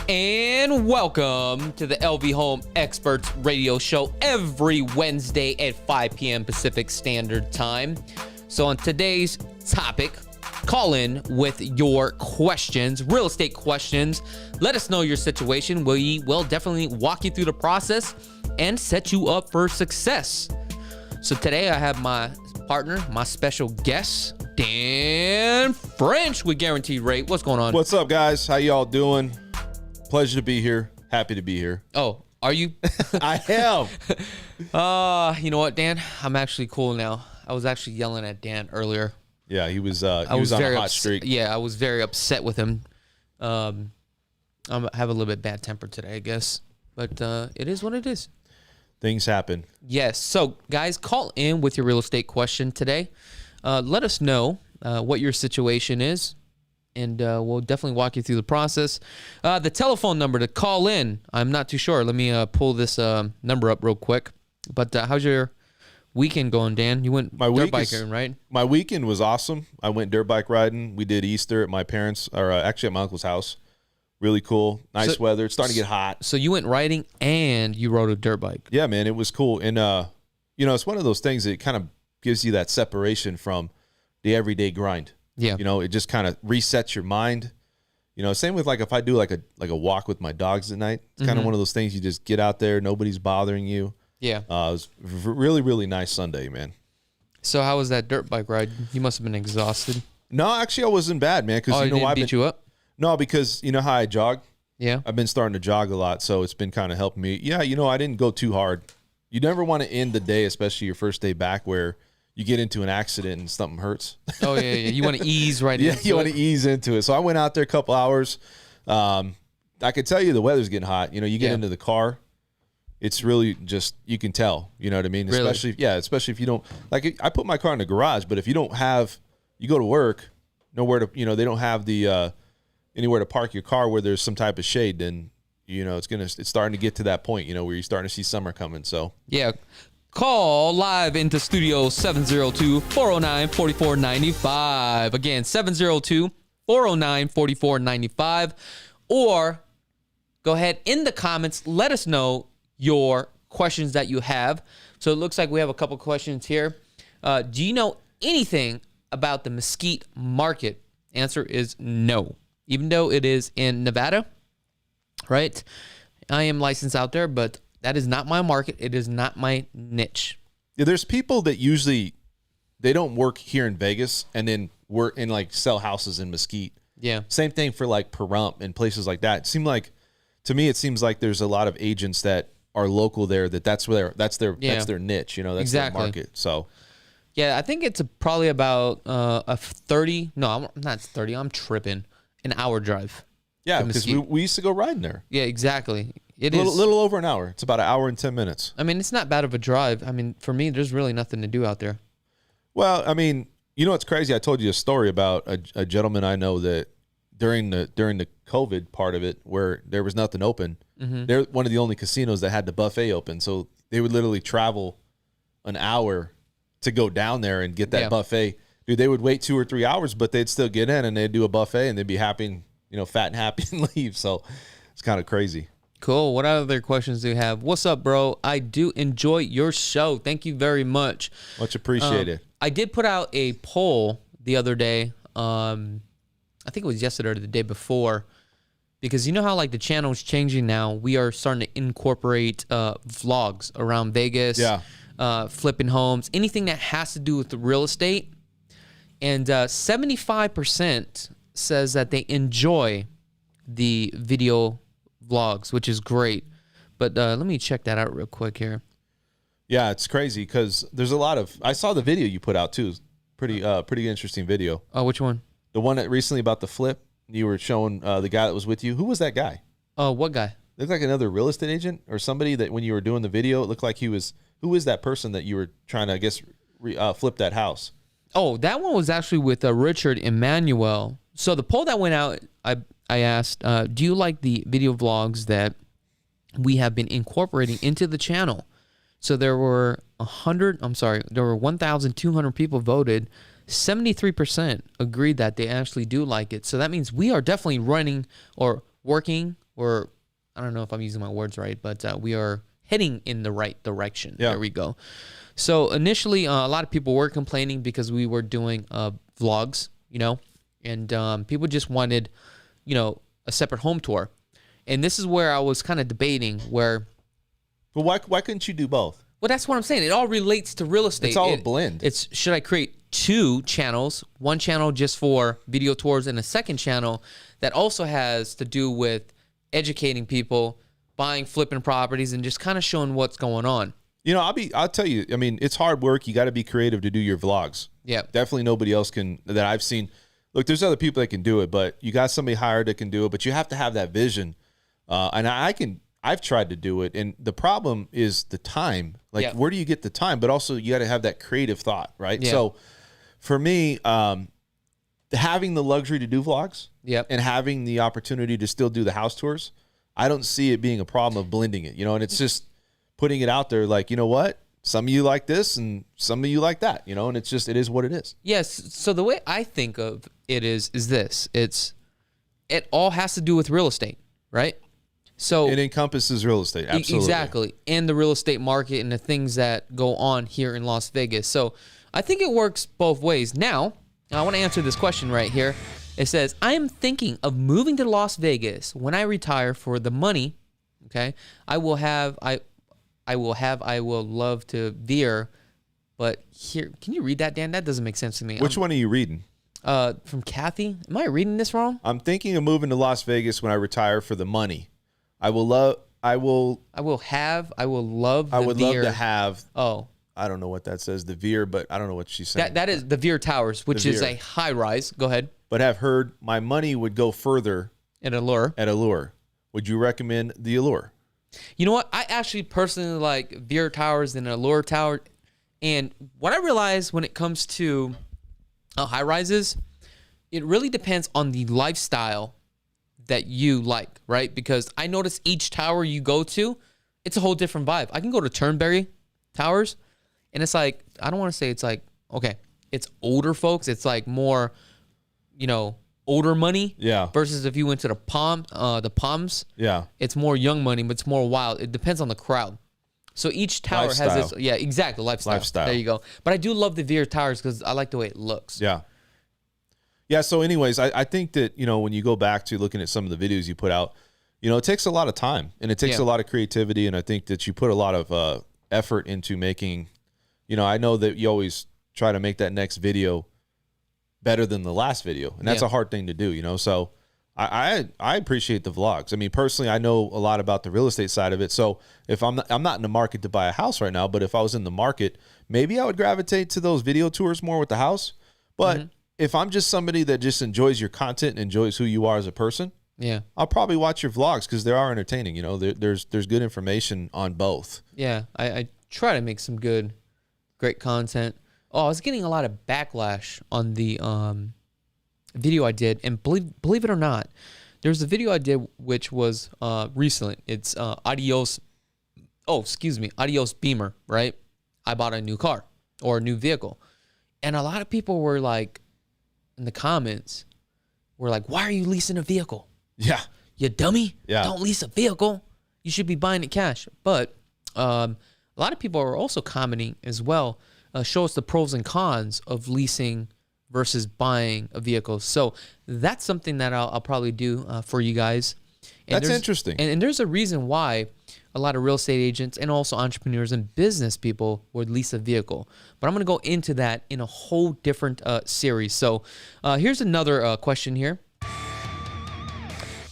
And welcome to the LV Home Experts Radio Show every Wednesday at 5 p.m. Pacific Standard Time. So on today's topic, call in with your questions, real estate questions. Let us know your situation. We will definitely walk you through the process and set you up for success. So today I have my partner, my special guest, Dan French with Guaranteed Rate. What's going on? What's up, guys? How y'all doing? Pleasure to be here. Happy to be here. Oh, are you? I am. You know what, Dan? I'm actually cool now. I was actually yelling at Dan earlier. Yeah, he was on a hot streak. Yeah, I was very upset with him. I have a little bit bad temper today, I guess. But it is what it is. Things happen. Yes. So, guys, call in with your real estate question today. Let us know what your situation is, and we'll definitely walk you through the process. The telephone number to call in, I'm not too sure. Let me pull this number up real quick. But how's your weekend going, Dan? You went dirt biking, right? My weekend was awesome. I went dirt bike riding. We did Easter at my parents', or actually at my uncle's house. Really cool. Nice weather. It's starting to get hot. So you went riding and you rode a dirt bike. Yeah, man, it was cool. And, it's one of those things that kind of gives you that separation from the everyday grind. Yeah. It just kind of resets your mind. Same with like if I do like a walk with my dogs at night. It's kind of one of those things you just get out there. Nobody's bothering you. Yeah. It was really, really nice Sunday, man. So how was that dirt bike ride? You must have been exhausted. No, actually I wasn't bad, man. Because it didn't beat you up? No, because you know how I jog? Yeah. I've been starting to jog a lot, so it's been kind of helping me. Yeah, I didn't go too hard. You never want to end the day, especially your first day back, where you get into an accident and something hurts. Oh, yeah. You want to ease right into it. Yeah, you want to ease into it. So I went out there a couple hours. I could tell you the weather's getting hot. You get into the car. It's really just, you can tell, you know what I mean? Really? Especially if you don't, like I put my car in the garage, but if you don't have, you go to work, nowhere to, they don't have the, anywhere to park your car where there's some type of shade, then, it's starting to get to that point, where you're starting to see summer coming. So, yeah. Call live into studio 702-409-4495. Again, 702-409-4495. Or go ahead in the comments, let us know your questions that you have. So it looks like we have a couple questions here. Do you know anything about the mesquite market? Answer is no. Even though it is in Nevada, right? I am licensed out there, but that is not my market. It is not my niche. Yeah, there's people that usually, they don't work here in Vegas and then work in sell houses in Mesquite. Yeah. Same thing for Pahrump and places like that. To me, it seems like there's a lot of agents that are local there that's their niche, that's exactly their market. So yeah, I think it's probably about a 30. No, I'm not 30. I'm tripping. An hour drive. Yeah, because we used to go riding there. Yeah, exactly. It is a is little over an hour. It's about an hour and 10 minutes. I mean, it's not bad of a drive. I mean, for me, there's really nothing to do out there. Well, I mean, it's crazy. I told you a story about a gentleman I know that during the COVID part of it, where there was nothing open, they're one of the only casinos that had the buffet open. So they would literally travel an hour to go down there and get that buffet. Dude, they would wait 2 or 3 hours, but they'd still get in and they'd do a buffet and they'd be happy, fat and happy and leave. So it's kind of crazy. Cool. What other questions do you have? What's up, bro? I do enjoy your show. Thank you very much. Much appreciated. I did put out a poll the other day. I think it was yesterday or the day before, because you know how the channel is changing now. We are starting to incorporate vlogs around Vegas, flipping homes, anything that has to do with the real estate. And 75% says that they enjoy the video vlogs, which is great. But let me check that out real quick here. Yeah, it's crazy because there's a lot of. I saw the video you put out too. Pretty interesting video. Oh, which one? The one that recently about the flip. You were showing the guy that was with you. Who was that guy? Oh, what guy? Looked like another real estate agent or somebody that when you were doing the video, it looked like he was. Who is that person that you were trying to, I guess, flip that house? Oh, that one was actually with Richard Emmanuel. So the poll that went out, I asked, do you like the video vlogs that we have been incorporating into the channel? So there were 1,200 people voted. 73% agreed that they actually do like it. So that means we are definitely running or working or I don't know if I'm using my words right, but we are heading in the right direction. Yeah. There we go. So initially, a lot of people were complaining because we were doing vlogs, and people just wanted, a separate home tour. And this is where I was kind of debating where. But why couldn't you do both? Well, that's what I'm saying. It all relates to real estate. It's all a blend. Should I create 2 channels, one channel just for video tours and a second channel that also has to do with educating people, buying, flipping properties, and just kind of showing what's going on. I'll tell you, I mean, it's hard work. You got to be creative to do your vlogs. Yeah. Definitely nobody else can, that I've seen. Look, there's other people that can do it, but you got somebody hired that can do it, but you have to have that vision. And I've tried to do it. And the problem is the time. Like, where do you get the time? But also you got to have that creative thought, right? Yeah. So for me, having the luxury to do vlogs and having the opportunity to still do the house tours, I don't see it being a problem of blending it, and it's just putting it out there like, you know what? Some of you like this and some of you like that, and it is what it is. Yes. So the way I think of it is this. It all has to do with real estate, right? So it encompasses real estate. Absolutely. Exactly. And the real estate market and the things that go on here in Las Vegas. So I think it works both ways. Now, I want to answer this question right here. It says, I am thinking of moving to Las Vegas when I retire for the money. Okay. I will love to veer, but here, can you read that, Dan? That doesn't make sense to me. Which one are you reading? From Kathy. Am I reading this wrong? I'm thinking of moving to Las Vegas when I retire for the money. I would love to have. Oh, I don't know what that says, the Veer, but I don't know what she's saying. That is the Veer Towers, which is a high rise. Go ahead. But have heard my money would go further At Allure. Would you recommend the Allure? You know what? I actually personally like Veer Towers than Allure Tower. And what I realize when it comes to high rises, it really depends on the lifestyle that you like, right? Because I notice each tower you go to, it's a whole different vibe. I can go to Turnberry Towers, and it's like, I don't want to say it's like, okay, it's older folks. It's like more, older money. Yeah. Versus if you went to the Palms. Yeah. It's more young money, but it's more wild. It depends on the crowd. So each tower has its, exactly, lifestyle. There you go. But I do love the Veer Towers because I like the way it looks. Yeah. Yeah. So anyways, I think that, when you go back to looking at some of the videos you put out, it takes a lot of time and it takes a lot of creativity. And I think that you put a lot of effort into making, I know that you always try to make that next video better than the last video. And that's a hard thing to do, So I appreciate the vlogs. I mean, personally, I know a lot about the real estate side of it. So if I'm not in the market to buy a house right now, but if I was in the market, maybe I would gravitate to those video tours more with the house. But if I'm just somebody that just enjoys your content and enjoys who you are as a person, I'll probably watch your vlogs because they are entertaining. There's good information on both. Yeah, I try to make some great content. Oh, I was getting a lot of backlash on the video I did, and believe it or not, there's a video I did which was recently. It's Adios Beamer, right? I bought a new car or a new vehicle, and a lot of people were like, in the comments, were like, "Why are you leasing a vehicle? Yeah, you dummy! Yeah, don't lease a vehicle. You should be buying it cash." But a lot of people are also commenting as well. Show us the pros and cons of leasing versus buying a vehicle. So that's something that I'll probably do for you guys. And that's interesting. And there's a reason why a lot of real estate agents and also entrepreneurs and business people would lease a vehicle. But I'm going to go into that in a whole different series. So here's another question here.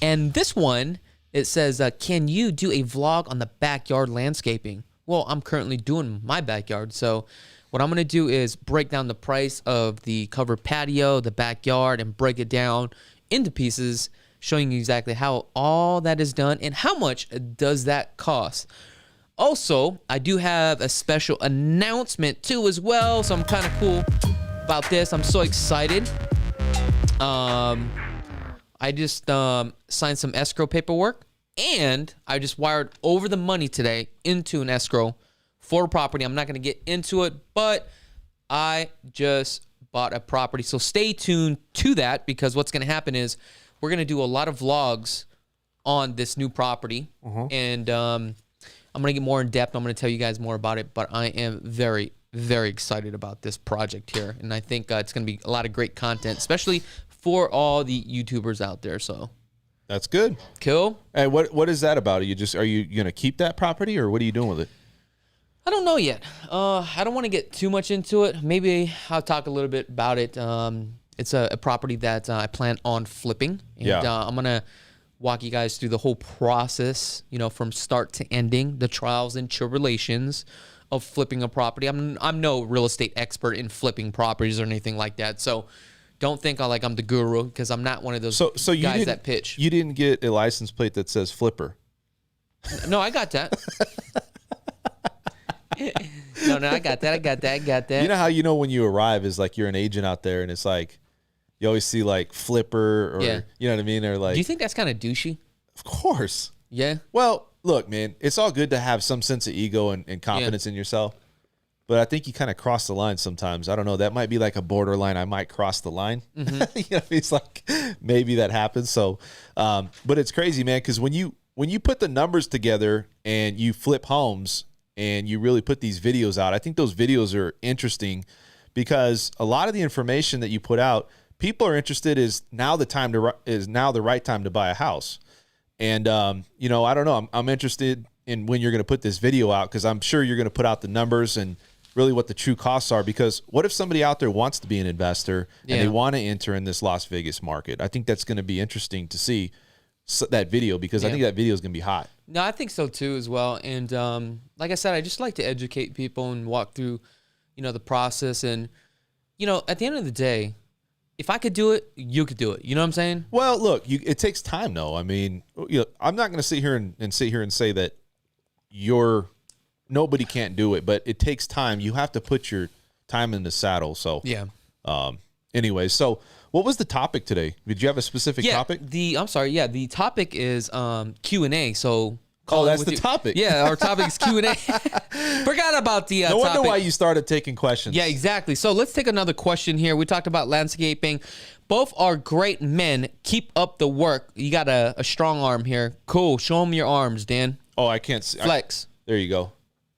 And this one, it says, can you do a vlog on the backyard landscaping? Well, I'm currently doing my backyard. So what I'm going to do is break down the price of the covered patio, the backyard, and break it down into pieces, showing you exactly how all that is done and how much does that cost. Also, I do have a special announcement too as well, so I'm kind of cool about this. I'm so excited. I just signed some escrow paperwork, and I just wired over the money today into an escrow for a property. I'm not going to get into it, but I just bought a property. So stay tuned to that, because what's going to happen is we're going to do a lot of vlogs on this new property, and I'm going to get more in depth. I'm going to tell you guys more about it, but I am very, very excited about this project here, and I think it's going to be a lot of great content, especially for all the YouTubers out there. So that's good. Cool. Hey, what is that about? Are you going to keep that property, or what are you doing with it? I don't know yet. I don't want to get too much into it. Maybe I'll talk a little bit about it. It's a property that I plan on flipping, and I'm going to walk you guys through the whole process, from start to ending, the trials and tribulations of flipping a property. I'm no real estate expert in flipping properties or anything like that, so don't think I'm the guru, because I'm not one of those guys that pitch. You didn't get a license plate that says flipper. No, I got that. No, I got that. You know how when you arrive is like you're an agent out there, and it's like you always see like flipper, or you know what I mean, or like. Do you think that's kind of douchey? Of course. Yeah. Well, look, man, it's all good to have some sense of ego and confidence in yourself, but I think you kind of cross the line sometimes. I don't know. That might be like a borderline. I might cross the line. It's like maybe that happens. So, but it's crazy, man, because when you put the numbers together and you flip homes and you really put these videos out, I think those videos are interesting because a lot of the information that you put out, people are interested. Is now the right time to buy a house? And I don't know. I'm interested in when you're going to put this video out, because I'm sure you're going to put out the numbers and really what the true costs are. Because what if somebody out there wants to be an investor and they want to enter in this Las Vegas market? I think that's going to be interesting to see that video, because I think that video is going to be hot. No, I think so too as well. And like I said, I just like to educate people and walk through, the process. And, at the end of the day, if I could do it, you could do it. You know what I'm saying? Well, look, it takes time, though. I mean, I'm not going to sit here and say that nobody can't do it, but it takes time. You have to put your time in the saddle. So yeah. Anyway, so what was the topic today? Did you have a specific topic? I'm sorry. Yeah, the topic is Q&A. So. That's the topic. Yeah, our topic is Q&A. Forgot about the No wonder topic. why you started taking questions. Yeah, exactly. So let's take another question here. We talked about landscaping. Both are great men. Keep up the work. You got a strong arm here. Cool. Show them your arms, Dan. Oh, I can't see. Flex. There you go.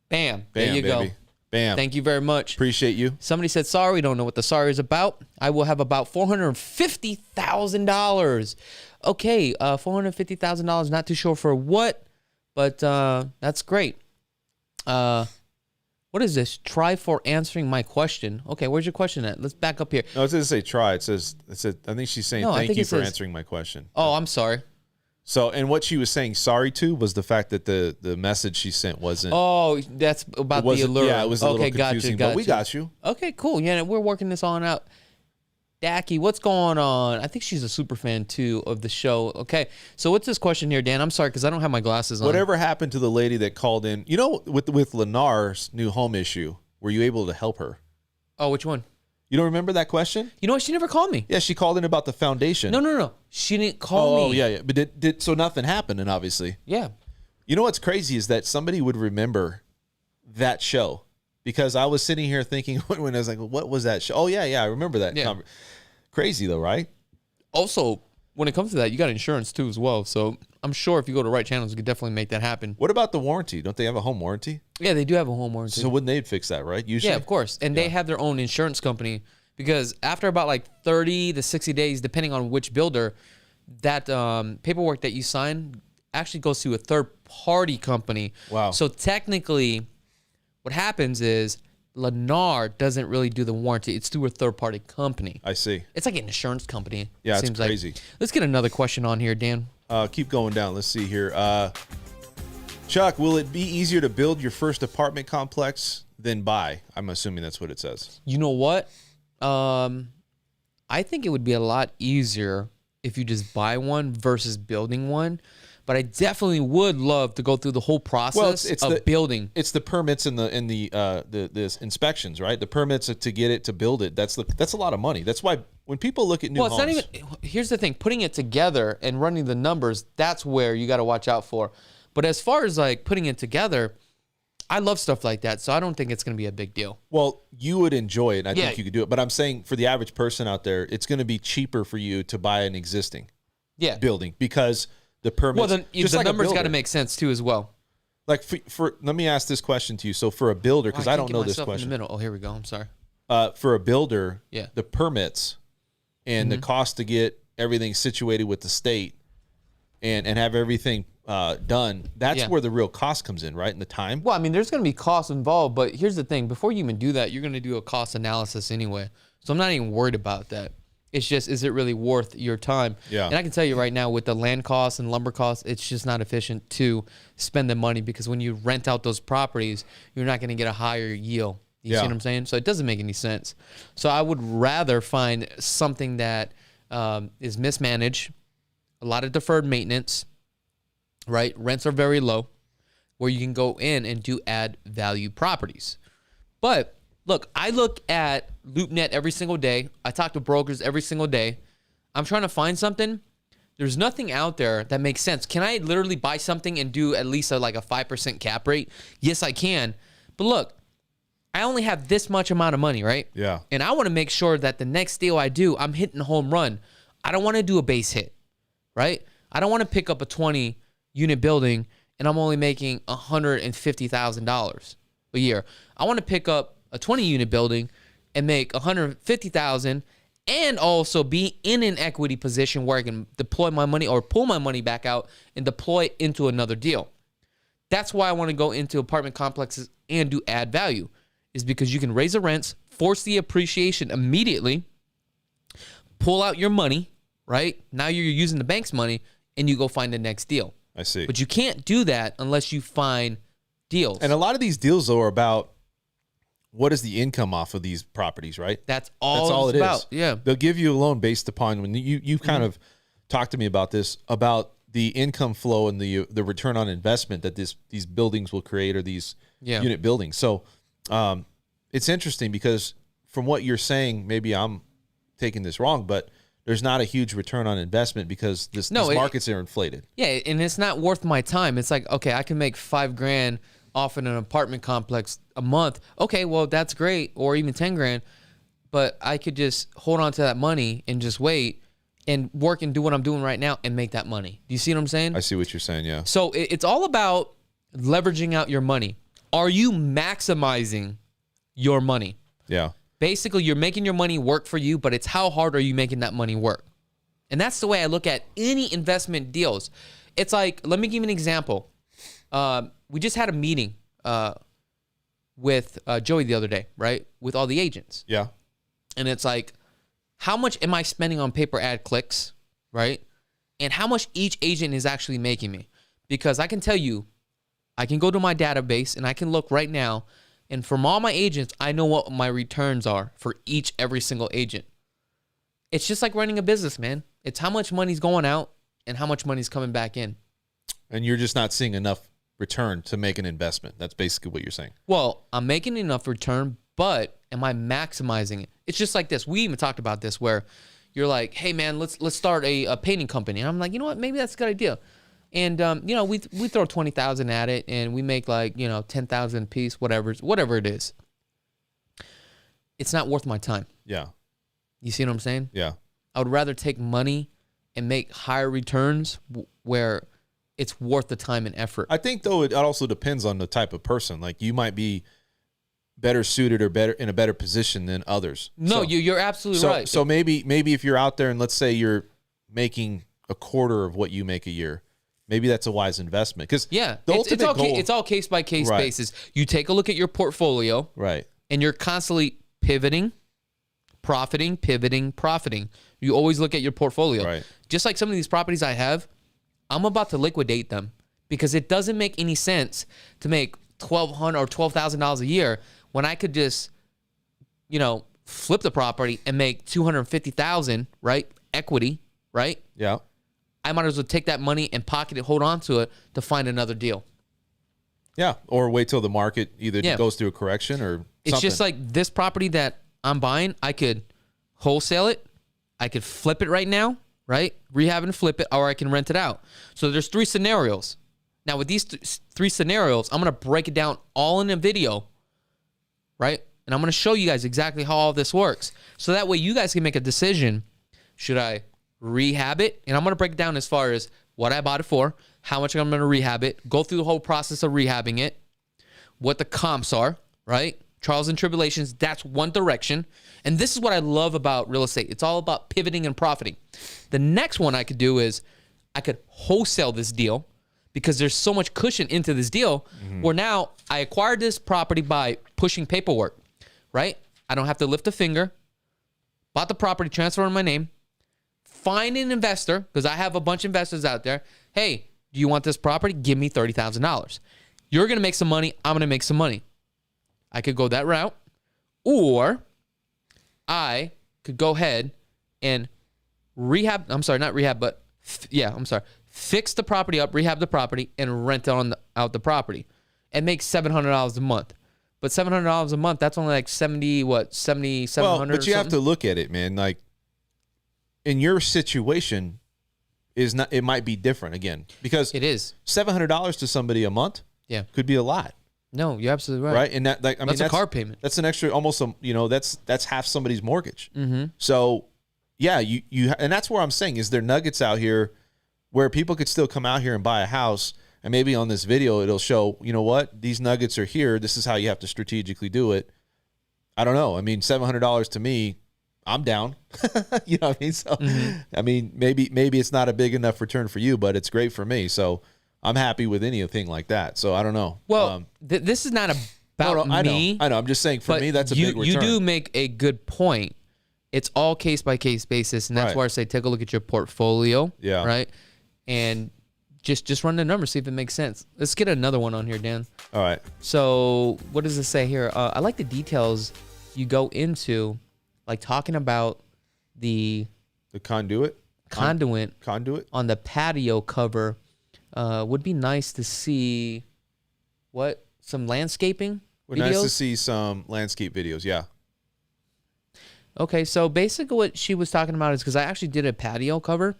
Bam. There you baby. Go. Bam. Thank you very much. Appreciate you. Somebody said, sorry, don't know what the sorry is about. I will have about $450,000. Okay, $450,000. Not too sure for what. But that's great. What is this? Try for answering my question. Okay, where's your question at? Let's back up here. No, it doesn't say try. It says, I think she's saying thank you for answering my question. Oh, I'm sorry. So, and what she was saying sorry to was the fact that the message she sent wasn't. Oh, that's about the allure. Yeah, it was a little confusing, but we got you. Okay, cool. Yeah, we're working this on out. Dacky, what's going on? I think she's a super fan, too, of the show. Okay, so what's this question here, Dan? I'm sorry, because I don't have my glasses on. Whatever happened to the lady that called in? With Lennar's new home issue, were you able to help her? Oh, which one? You don't remember that question? You know what? She never called me. Yeah, she called in about the foundation. No. She didn't call me. Oh, yeah. But so nothing happened, and obviously. Yeah. You know what's crazy is that somebody would remember that show. Because I was sitting here thinking when I was like, what was that show? Oh, yeah, I remember that. Yeah. Crazy, though, right? Also, when it comes to that, you got insurance, too, as well. So I'm sure if you go to right channels, you could definitely make that happen. What about the warranty? Don't they have a home warranty? Yeah, they do have a home warranty. So wouldn't they fix that, right? Usually? Yeah, of course. And they have their own insurance company, because after about like 30 to 60 days, depending on which builder, that paperwork that you sign actually goes to a third-party company. Wow. So technically, what happens is Lennar doesn't really do the warranty. It's through a third-party company. I see. It's like an insurance company. Yeah, it it's crazy. Like. Let's get another question on here, Dan. Keep going down. Let's see here. Chuck, will it be easier to build your first apartment complex than buy? I'm assuming that's what it says. You know what? I think it would be a lot easier if you just buy one versus building one. But I definitely would love to go through the whole process of building. It's the permits and the inspections, right? The permits to get it, to build it. That's a lot of money. That's why when people look at new homes. Well, it's not even. Here's the thing: putting it together and running the numbers. That's where you got to watch out for. But as far as like putting it together, I love stuff like that, so I don't think it's going to be a big deal. Well, you would enjoy it. I think you could do it. But I'm saying for the average person out there, it's going to be cheaper for you to buy an existing building, because the permits. Well, then just the like a numbers got to builder. make sense too as well. Like for let me ask this question to you. So for a builder, because I don't know this In the question. middle. Oh, here we go. I'm sorry. For a builder, Yeah. the permits and the cost to get everything situated with the state and have everything done, that's where the real cost comes in, right? And the time. Well, I mean, there's going to be costs involved, but here's the thing. Before you even do that, you're going to do a cost analysis anyway. So I'm not even worried about that. It's just, is it really worth your time? Yeah. And I can tell you right now, with the land costs and lumber costs, it's just not efficient to spend the money, because when you rent out those properties, you're not going to get a higher yield. You see what I'm saying? So it doesn't make any sense. So I would rather find something that is mismanaged, a lot of deferred maintenance, right? Rents are very low, where you can go in and do add value properties. But look, I look at LoopNet every single day. I talk to brokers every single day. I'm trying to find something. There's nothing out there that makes sense. Can I literally buy something and do at least like a 5% cap rate? Yes, I can. But look, I only have this much amount of money, right? Yeah. And I want to make sure that the next deal I do, I'm hitting a home run. I don't want to do a base hit, right? I don't want to pick up a 20-unit building and I'm only making $150,000 a year. I want to pick up a 20-unit building and make $150,000 and also be in an equity position where I can deploy my money or pull my money back out and deploy it into another deal. That's why I want to go into apartment complexes and do add value, is because you can raise the rents, force the appreciation immediately, pull out your money, right? Now you're using the bank's money, and you go find the next deal. I see. But you can't do that unless you find deals. And a lot of these deals, though, are about what is the income off of these properties, right? That's all it's about. Yeah. They'll give you a loan based upon when you kind of talked to me about this, about the income flow and the return on investment that these buildings will create, or these unit buildings. So it's interesting because from what you're saying, maybe I'm taking this wrong, but there's not a huge return on investment because these markets are inflated. Yeah, and it's not worth my time. It's like, okay, I can make $5,000 off in an apartment complex a month. Okay, well, that's great, or even $10,000, but I could just hold on to that money and just wait and work and do what I'm doing right now and make that money. Do you see what I'm saying? I see what you're saying, yeah. So it's all about leveraging out your money. Are you maximizing your money? Yeah. Basically, you're making your money work for you, but it's how hard are you making that money work? And that's the way I look at any investment deals. It's like, let me give you an example. We just had a meeting with Joey the other day, right? With all the agents. Yeah. And it's like, how much am I spending on paper ad clicks, right? And how much each agent is actually making me? Because I can tell you, I can go to my database and I can look right now, and from all my agents, I know what my returns are for every single agent. It's just like running a business, man. It's how much money's going out and how much money's coming back in. And you're just not seeing enough return to make an investment. That's basically what you're saying. Well, I'm making enough return, but am I maximizing it? It's just like this. We even talked about this where you're like, hey, man, let's start a painting company. And I'm like, you know what? Maybe that's a good idea. And, we throw $20,000 at it and we make like, $10,000 a piece, whatever it is. It's not worth my time. Yeah. You see what I'm saying? Yeah. I would rather take money and make higher returns where it's worth the time and effort. I think, though, it also depends on the type of person. Like, you might be better suited or better in a better position than others. No, you're absolutely right. So maybe if you're out there and let's say you're making a quarter of what you make a year, maybe that's a wise investment. Because it's all case by case basis. You take a look at your portfolio, right, and you're constantly pivoting, profiting. You always look at your portfolio, right? Just like some of these properties I have, I'm about to liquidate them because it doesn't make any sense to make $1,200 or $12,000 a year when I could just, flip the property and make $250,000, right? Equity, right? Yeah. I might as well take that money and pocket it, hold on to it to find another deal. Yeah, or wait till the market either goes through a correction or it's something. just like this property that I'm buying, I could wholesale it, I could flip it right now, right? Rehab and flip it, or I can rent it out. So there's 3 scenarios. Now with these 3 scenarios, I'm going to break it down all in a video, right? And I'm going to show you guys exactly how all this works. So that way you guys can make a decision. Should I rehab it? And I'm going to break it down as far as what I bought it for, how much I'm going to rehab it, go through the whole process of rehabbing it, what the comps are, right? Trials and tribulations, that's one direction. And this is what I love about real estate. It's all about pivoting and profiting. The next one I could do is I could wholesale this deal because there's so much cushion into this deal where now I acquired this property by pushing paperwork, right? I don't have to lift a finger, bought the property, transfer in my name, find an investor because I have a bunch of investors out there. Hey, do you want this property? Give me $30,000. You're going to make some money. I'm going to make some money. I could go that route, or I could go ahead and fix the property up, rehab the property, and rent out the property and make $700 a month. But $700 a month, that's only like 7,700. Well, but you have to look at it, man. Like in your situation, it might be different again because it is $700 to somebody a month. Yeah, could be a lot. No, you're absolutely right. Right, and that's a car payment. That's an extra, almost that's half somebody's mortgage. Mm-hmm. So, yeah, you and that's where I'm saying is there nuggets out here where people could still come out here and buy a house, and maybe on this video it'll show, you know what, these nuggets are here. This is how you have to strategically do it. I don't know. I mean, $700 to me, I'm down. You know what I mean? So, I mean, maybe it's not a big enough return for you, but it's great for me. So. I'm happy with anything like that. So I don't know. Well, this is not about me. I know. I'm just saying for me, that's a big return. You do make a good point. It's all case by case basis. And that's Right. why I say take a look at your portfolio. Yeah. Right. And just run the numbers, see if it makes sense. Let's get another one on here, Dan. All right. So what does it say here? I like the details you go into, like talking about the conduit on the patio cover. Would be nice to see some landscaping videos. Nice to see some landscape videos. Yeah. Okay, so basically what she was talking about is because I actually did a patio cover,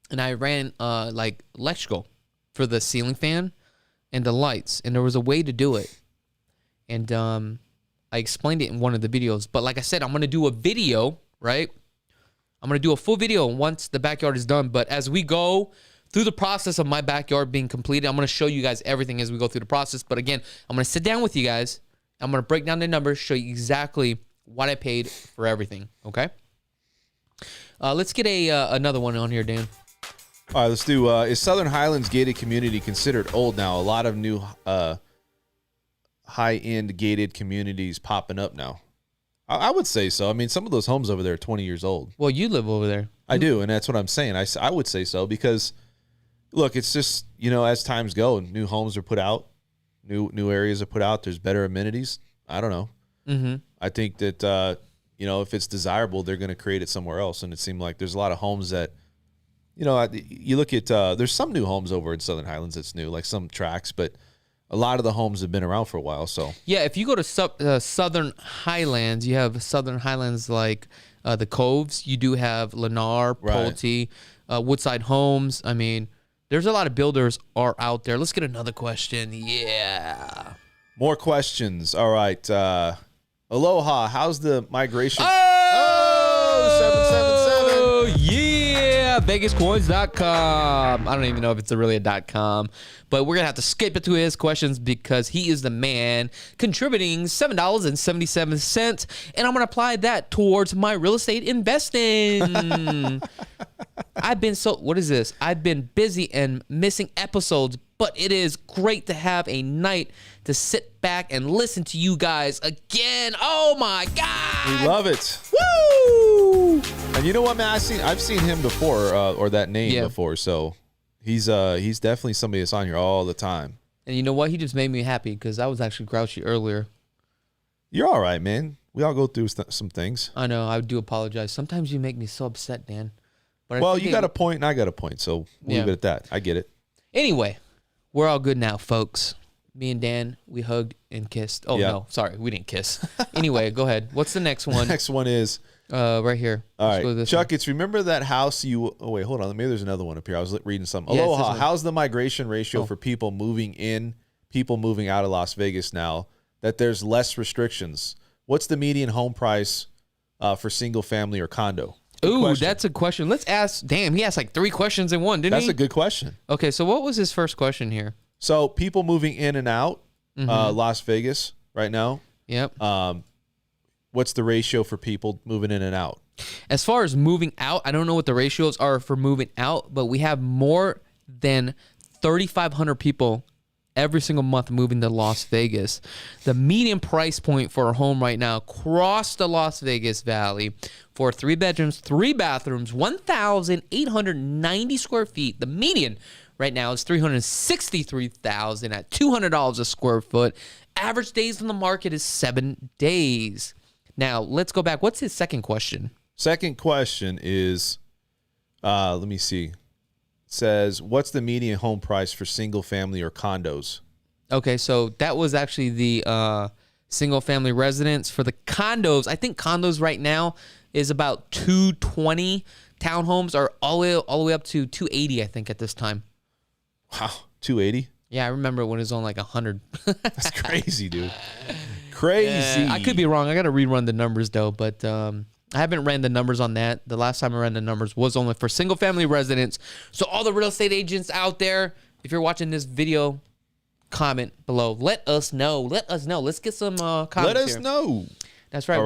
and I ran like electrical for the ceiling fan and the lights, and there was a way to do it, and I explained it in one of the videos. But like I said, I'm gonna do a video, right? I'm gonna do a full video once the backyard is done. But as we go through the process of my backyard being completed, I'm going to show you guys everything as we go through the process. But again, I'm going to sit down with you guys. I'm going to break down the numbers, show you exactly what I paid for everything. Okay? Let's get another one on here, Dan. All right, let's do, is Southern Highlands gated community considered old now? A lot of new high-end gated communities popping up now. I would say so. I mean, some of those homes over there are 20 years old. Well, you live over there. I do, and that's what I'm saying. I would say so because... Look, it's just, as times go, new homes are put out, new areas are put out. There's better amenities. I don't know. Mm-hmm. I think that, if it's desirable, they're going to create it somewhere else. And it seemed like there's a lot of homes that, you look at, there's some new homes over in Southern Highlands that's new, like some tracks, but a lot of the homes have been around for a while. So yeah, if you go to Southern Highlands, you have Southern Highlands like the Coves. You do have Lennar, Pulte, Woodside Homes. I mean, there's a lot of builders are out there. Let's get another question. Yeah. More questions. All right. Aloha. How's the migration? Oh, 777. Yeah. VegasCoins.com. I don't even know if it's really a .com, but we're going to have to skip it to his questions because he is the man contributing $7.77. And I'm going to apply that towards my real estate investing. What is this? I've been busy and missing episodes, but it is great to have a night to sit back and listen to you guys again. Oh my God. We love it. Woo! And you know what, man? I've seen him before, or that name before. So he's definitely somebody that's on here all the time. And you know what? He just made me happy because I was actually grouchy earlier. You're all right, man. We all go through some things. I know. I do apologize. Sometimes you make me so upset, Dan. But well, you got a point and I got a point, so we'll leave it at that. I get it. Anyway, we're all good now, folks. Me and Dan, we hugged and kissed. Oh, no. Sorry, we didn't kiss. Anyway, go ahead. What's the next one? Next one is... right here. All right. Chuck, it's remember that house you... Oh, wait, hold on. Maybe there's another one up here. I was reading something. Aloha. How's the migration ratio for people moving in, people moving out of Las Vegas now that there's less restrictions? What's the median home price for single family or condo? Ooh, question. that's a question. Let's ask. Damn, he asked like 3 questions in one, didn't he? That's a good question. Okay, so what was his first question here? So people moving in and out, Las Vegas right now. Yep. What's the ratio for people moving in and out? As far as moving out, I don't know what the ratios are for moving out, but we have more than 3,500 people every single month moving to Las Vegas. The median price point for a home right now across the Las Vegas Valley for 3 bedrooms, 3 bathrooms, 1,890 square feet. The median right now is $363,000 at $200 a square foot. Average days on the market is 7 days. Now, let's go back. What's his second question? Second question is, let me see. It says, what's the median home price for single family or condos? Okay, so that was actually the single family residence. For the condos, I think condos right now is about 220. Townhomes are all the way up to 280, I think, at this time. Wow, 280? Yeah, I remember when it was on like 100. That's crazy, dude. Crazy. Yeah, I could be wrong. I got to rerun the numbers, though, but I haven't ran the numbers on that. The last time I ran the numbers was only for single-family residents. So all the real estate agents out there, if you're watching this video, comment below. Let us know. Let us know. Let's get some comments Let us here. know. That's right. All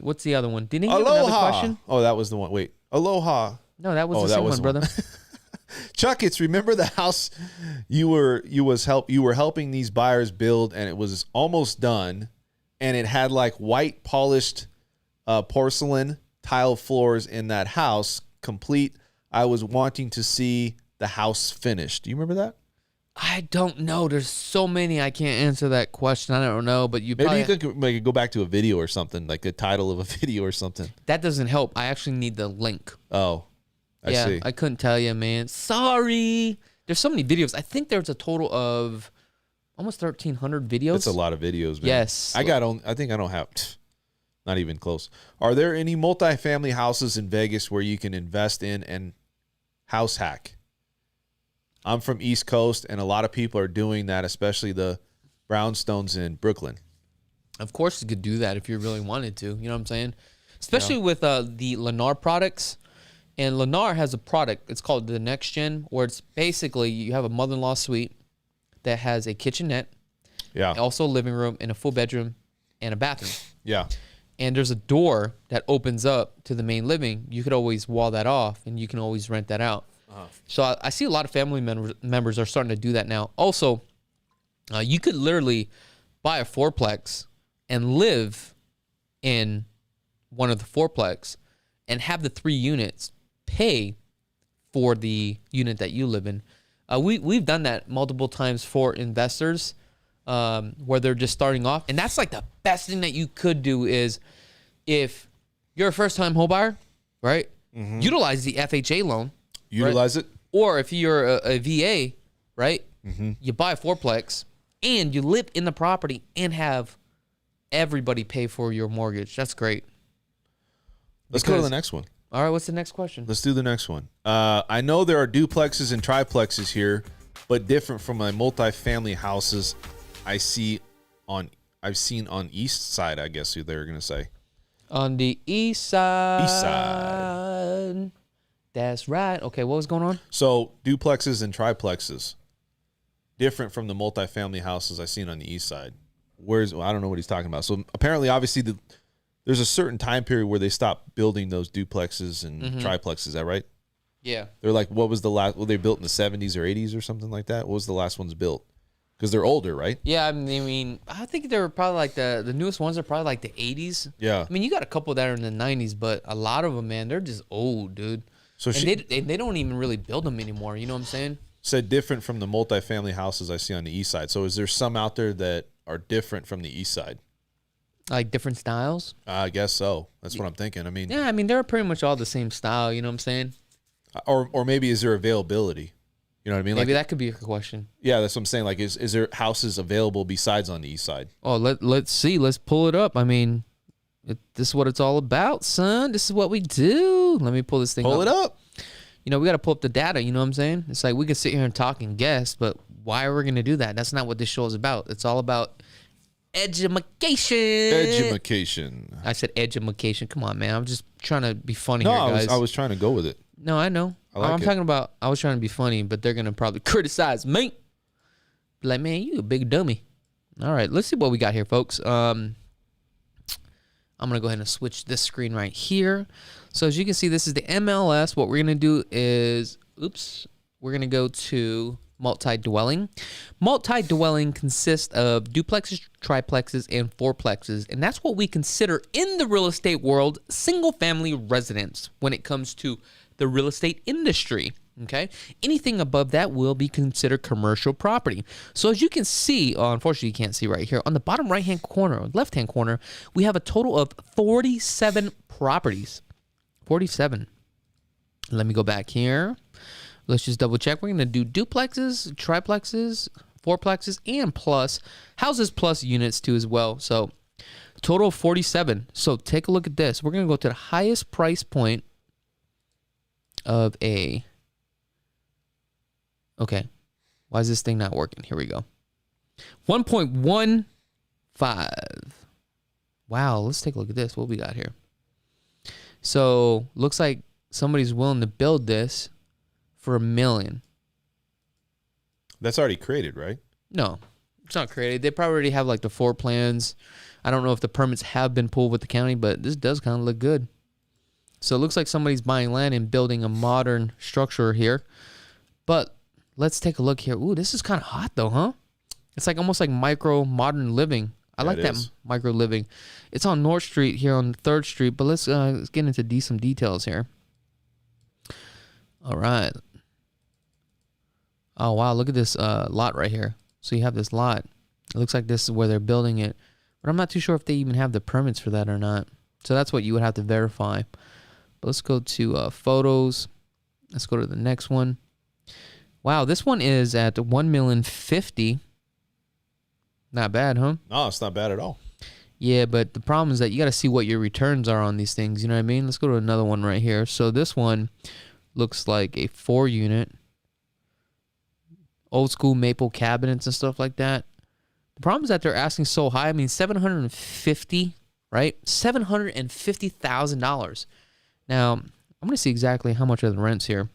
What's the other one? Didn't he have Aloha. another question? Oh, that was the one. Wait. Aloha. No, that was the same one, brother. Chakits, remember the house you were helping these buyers build, and it was almost done, and it had like white polished porcelain tile floors in that house, complete. I was wanting to see the house finished. Do you remember that? I don't know. There's so many. I can't answer that question. I don't know, but Maybe you could like, go back to a video or something, like the title of a video or something. That doesn't help. I actually need the link. Oh, I see. I couldn't tell you, man. Sorry. There's so many videos. I think there's a total of almost 1,300 videos. That's a lot of videos, man. Yes. I think I don't have, not even close. Are there any multifamily houses in Vegas where you can invest in and house hack? I'm from East Coast, and a lot of people are doing that, especially the brownstones in Brooklyn. Of course, you could do that if you really wanted to. You know what I'm saying? Especially with the Lennar products. And Lennar has a product. It's called the Next Gen, where it's basically you have a mother-in-law suite that has a kitchenette, also a living room, and a full bedroom and a bathroom. Yeah. And there's a door that opens up to the main living. You could always wall that off, and you can always rent that out. So I see a lot of family members are starting to do that now. Also, you could literally buy a fourplex and live in one of the fourplex and have the 3 units pay for the unit that you live in. We've done that multiple times for investors where they're just starting off. And that's like the best thing that you could do is if you're a first-time homebuyer, right, utilize the FHA loan. Utilize it. Or if you're a VA, right, you buy a fourplex and you live in the property and have everybody pay for your mortgage. That's great. Let's go to the next one. All right, what's the next question? Let's do the next one. I know there are duplexes and triplexes here, but different from my multifamily houses I've seen on East Side, I guess they're going to say. On the East Side. East Side. That's right. Okay, what was going on? So duplexes and triplexes, different from the multifamily houses I've seen on the East Side. I don't know what he's talking about. So apparently, obviously, there's a certain time period where they stop building those duplexes and triplexes. Is that right? Yeah. They're like, what was the last? Well, they built in the 70s or 80s or something like that. What was the last ones built? Because they're older, right? Yeah, I mean, I think they were probably like the newest ones are probably like the 80s. Yeah. I mean, you got a couple that are in the 90s, but a lot of them, man, they're just old, dude. So they don't even really build them anymore. You know what I'm saying? Said different from the multifamily houses I see on the East Side. So is there some out there that are different from the East Side? Like different styles? I guess so. That's what I'm thinking. I mean, yeah, I mean, they're pretty much all the same style. You know what I'm saying? Or maybe is there availability? You know what I mean? Maybe like, that could be your question. Yeah, that's what I'm saying. Like, is there houses available besides on the East Side? Oh, let's see. Let's pull it up. I mean, this is what it's all about, son. This is what we do. Let me pull this thing up. Pull it up. You know, we got to pull up the data. You know what I'm saying? It's like we can sit here and talk and guess, but why are we going to do that? That's not what this show is about. It's all about edumacation. Edumacation. I said edumacation. Come on, man. I'm just trying to be funny No, here, guys. I was trying to go with it. No, I know. I'm talking about I was trying to be funny, but they're going to probably criticize me. Be like, man, you a big dummy. All right, let's see what we got here, folks. I'm going to go ahead and switch this screen right here. So as you can see, this is the MLS. What we're going to do is, we're going to go to multi-dwelling. Multi-dwelling consists of duplexes, triplexes, and fourplexes, and that's what we consider in the real estate world single-family residence when it comes to the real estate industry. Okay, anything above that will be considered commercial property. So as you can see, unfortunately you can't see right here, on the bottom right-hand corner, left-hand corner, we have a total of 47 properties. 47. Let me go back here. Let's just double check. We're going to do duplexes, triplexes, fourplexes, and plus houses plus units too as well. So total of 47. So take a look at this. We're going to go to the highest price point of a... Okay. Why is this thing not working? Here we go. 1.15. Wow, let's take a look at this. What we got here? So looks like somebody's willing to build this for $1 million. That's already created, right? No, it's not created. They probably already have like the floor plans. I don't know if the permits have been pulled with the county, but this does kind of look good. So it looks like somebody's buying land and building a modern structure here. But let's take a look here. Ooh, this is kind of hot though, huh? It's like almost like micro modern living. I like that micro living. It's on North Street here on 3rd Street, but let's get into some details here. All right. Oh, wow. Look at this lot right here. So you have this lot. It looks like this is where they're building it, but I'm not too sure if they even have the permits for that or not. So that's what you would have to verify. But let's go to photos. Let's go to the next one. Wow, this one is at $1,050,000. Not bad, huh? No, it's not bad at all. Yeah, but the problem is that you got to see what your returns are on these things. You know what I mean? Let's go to another one right here. So this one looks like a 4-unit. Old school maple cabinets and stuff like that. The problem is that they're asking so high. I mean, $750,000, right? $750,000. Now, I'm going to see exactly how much are the rents here.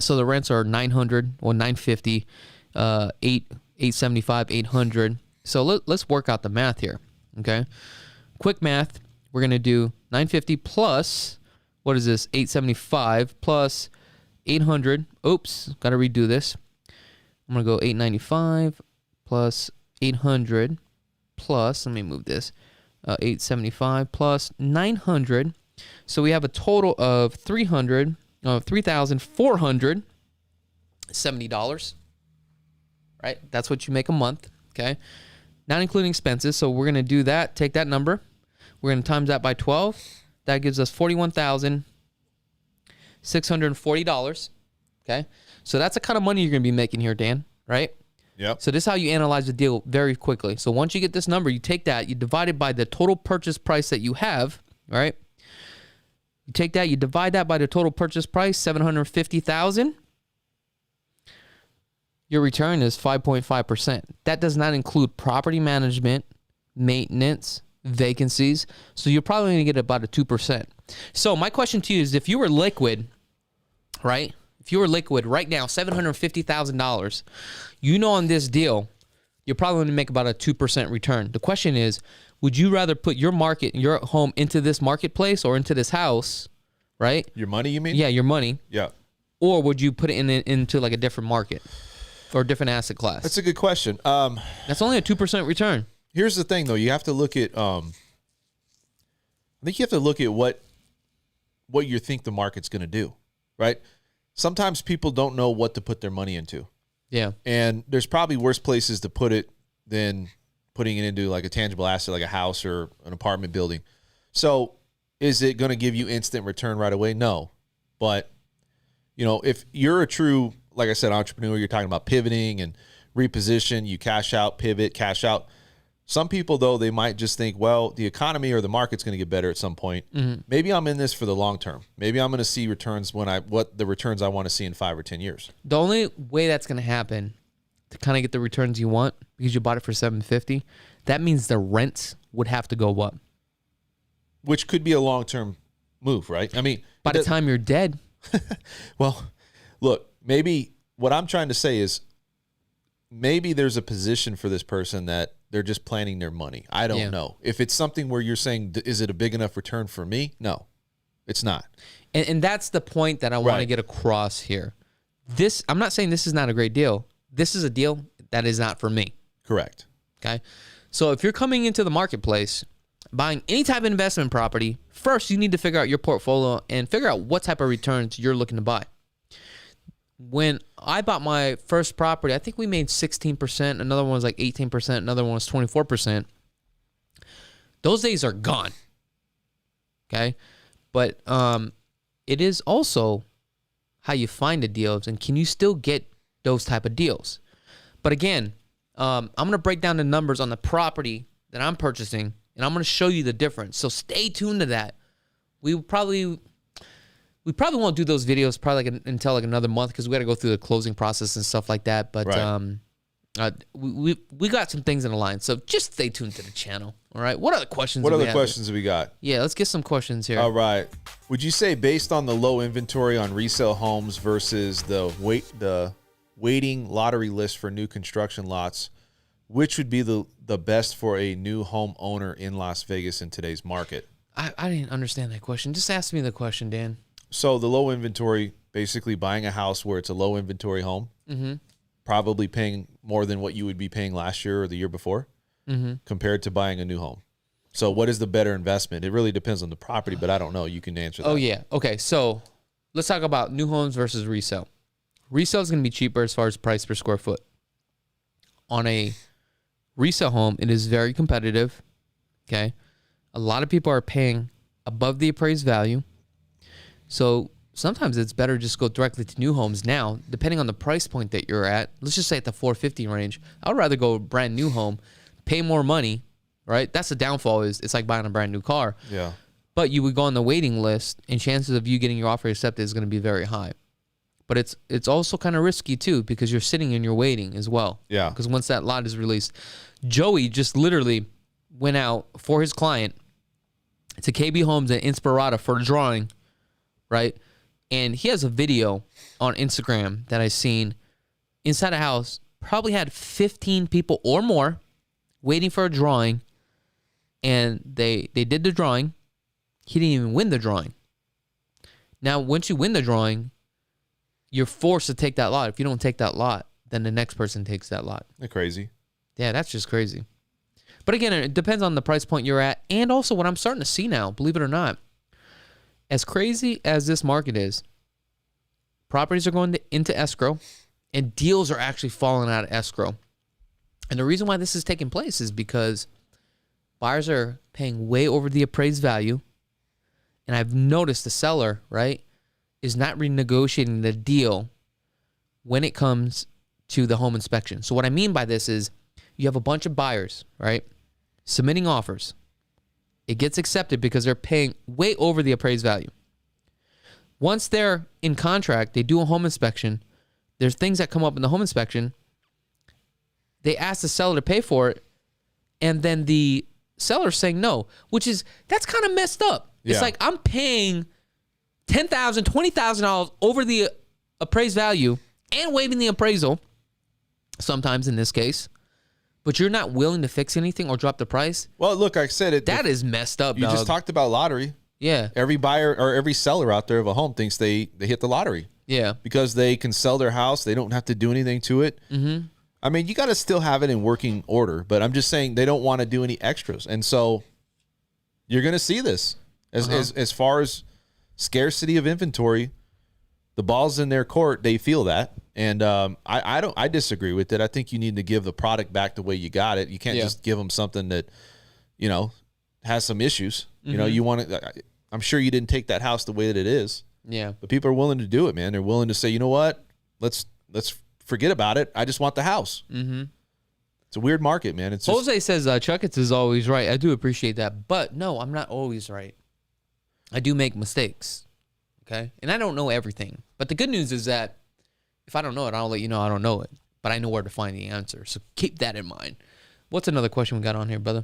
So the rents are $900 or $950, $875, $800. So let's work out the math here, okay? Quick math. We're going to do $950 plus, what is this, $875 plus $800. Oops, got to redo this. I'm going to go $895 plus $800 plus, let me move this, $875 plus $900. So we have a total of $3,470. Right? That's what you make a month, okay? Not including expenses. So we're going to do that. Take that number. We're going to times that by 12. That gives us $41,640, okay? So that's the kind of money you're going to be making here, Dan, right? Yep. So this is how you analyze the deal very quickly. So once you get this number, you take that, you divide it by the total purchase price that you have, right? You take that, you divide that by the total purchase price, $750,000. Your return is 5.5%. That does not include property management, maintenance, vacancies. So you're probably going to get about a 2%. So my question to you is, if you were liquid, right? If you were liquid right now, $750,000, you know on this deal, you're probably going to make about a 2% return. The question is, would you rather put your home into this marketplace or into this house, right? Your money, you mean? Yeah, your money. Yeah. Or would you put it into like a different market or a different asset class? That's a good question. That's only a 2% return. Here's the thing, though. You have to look at. I think you have to look at what you think the market's going to do, right? Sometimes people don't know what to put their money into. Yeah. And there's probably worse places to put it than putting it into like a tangible asset, like a house or an apartment building. So is it going to give you instant return right away? No. But, if you're a true, like I said, entrepreneur, you're talking about pivoting and reposition, you cash out, pivot, cash out. Some people, though, they might just think, well, the economy or the market's going to get better at some point. Mm-hmm. Maybe I'm in this for the long term. Maybe I'm going to see returns what the returns I want to see in 5 or 10 years. The only way that's going to happen to kind of get the returns you want, because you bought it for $750, that means the rents would have to go up. Which could be a long-term move, right? I mean, By the time you're dead. well, look, maybe what I'm trying to say is maybe there's a position for this person that they're just planning their money. I don't know. If it's something where you're saying, is it a big enough return for me? No, it's not. And that's the point that I want to get across here. I'm not saying this is not a great deal. This is a deal that is not for me. Correct. Okay. So if you're coming into the marketplace, buying any type of investment property, first you need to figure out your portfolio and figure out what type of returns you're looking to buy. When I bought my first property, I think we made 16%. Another one was like 18%. Another one was 24%. Those days are gone. Okay. But it is also how you find the deals, and can you still get those type of deals? But again, I'm going to break down the numbers on the property that I'm purchasing, and I'm going to show you the difference. So stay tuned to that. We probably won't do those videos until like another month, because we got to go through the closing process and stuff like that. But we got some things in the line, so just stay tuned to the channel. All right. What other questions? What other questions have we got? Yeah, let's get some questions here. All right. Would you say, based on the low inventory on resale homes versus the waiting lottery list for new construction lots, which would be the best for a new home owner in Las Vegas in today's market? I didn't understand that question. Just ask me the question, Dan. So the low inventory, basically buying a house where it's a low inventory home, probably paying more than what you would be paying last year or the year before, compared to buying a new home. So what is the better investment? It really depends on the property, but I don't know. You can answer that. Oh, yeah. Okay, so let's talk about new homes versus resale. Resale is going to be cheaper as far as price per square foot. On a resale home, it is very competitive. Okay, a lot of people are paying above the appraised value. So sometimes it's better just go directly to new homes now, depending on the price point that you're at. Let's just say at the 450 range. I would rather go brand new home, pay more money, right? That's the downfall, is it's like buying a brand new car. Yeah. But you would go on the waiting list, and chances of you getting your offer accepted is going to be very high. But it's also kind of risky too, because you're sitting and you're waiting as well. Yeah. Because once that lot is released, Joey just literally went out for his client to KB Homes at Inspirata for a drawing, right? And he has a video on Instagram that I've seen inside a house, probably had 15 people or more waiting for a drawing, and they did the drawing. He didn't even win the drawing. Now, once you win the drawing, you're forced to take that lot. If you don't take that lot, then the next person takes that lot. They're crazy. Yeah, that's just crazy. But again, it depends on the price point you're at, and also what I'm starting to see now, believe it or not. As crazy as this market is, properties are going into escrow, and deals are actually falling out of escrow. And the reason why this is taking place is because buyers are paying way over the appraised value, and I've noticed the seller, right, is not renegotiating the deal when it comes to the home inspection. So what I mean by this is you have a bunch of buyers, right, submitting offers. It gets accepted because they're paying way over the appraised value. Once they're in contract, they do a home inspection. There's things that come up in the home inspection. They ask the seller to pay for it, and then the seller's saying no, that's kind of messed up. Yeah. It's like I'm paying $10,000, $20,000 over the appraised value and waiving the appraisal, sometimes in this case, but you're not willing to fix anything or drop the price. Well, look, I said that is messed up. You just talked about lottery. Yeah. Every buyer or every seller out there of a home thinks they hit the lottery. Yeah. Because they can sell their house. They don't have to do anything to it. Mm-hmm. I mean, you got to still have it in working order, but I'm just saying they don't want to do any extras. And so you're going to see this as far as scarcity of inventory, the ball's in their court. They feel that. And I disagree with it. I think you need to give the product back the way you got it. You can't just give them something that, has some issues. Mm-hmm. You want to, I'm sure you didn't take that house the way that it is. Yeah. But people are willing to do it, man. They're willing to say, you know what? Let's forget about it. I just want the house. Mm-hmm. It's a weird market, man. It's Jose says Chakits is always right. I do appreciate that. But no, I'm not always right. I do make mistakes. Okay? And I don't know everything. But the good news is that if I don't know it, I'll let you know I don't know it. But I know where to find the answer. So keep that in mind. What's another question we got on here, brother?